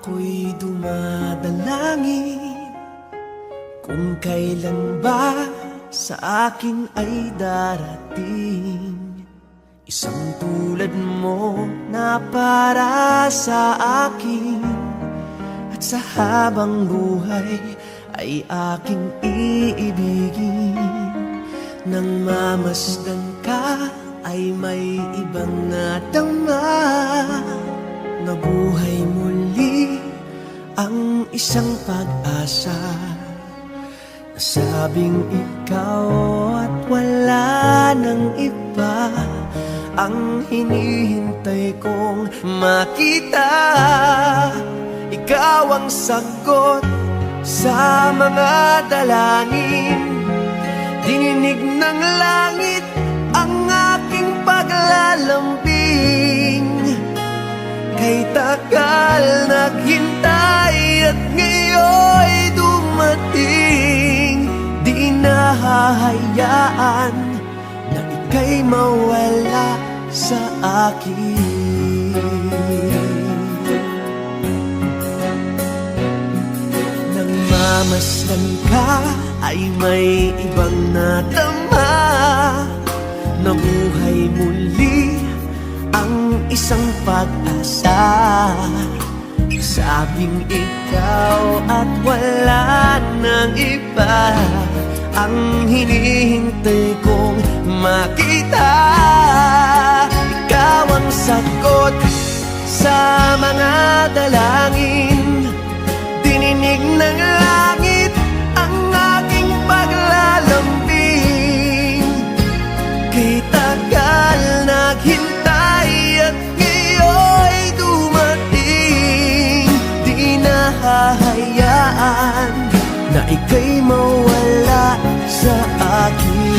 Ako'y dumadalangin kung kailan ba sa akin ay darating isang tulad mo na para sa akin, at sa habang buhay ay aking iibigin. Nang mamasdan ka ay may ibang nadama, nabuhay muli ang isang pag-asa. Nasabing ikaw at wala nang iba ang hinihintay kong makita. Ikaw ang sagot sa mga dalangin, dininig ng langit ang aking paglalambing. Kay tagal naghintay at ngayon'y dumating, di nahahayaan na ika'y mawala sa akin. Nang mamasdan ka ay may ibang nadama, nabuhay muli ang isang pag-asa. Sabing ikaw at wala nang iba ang hinihintay kong makita. Ikaw ang sagot sa mga dalangin, dininig ng langit ang aking paglalambing. Kay tagal naghintay at ngayon'y dumating, di nahahayaan na ika'y mawala sa akin.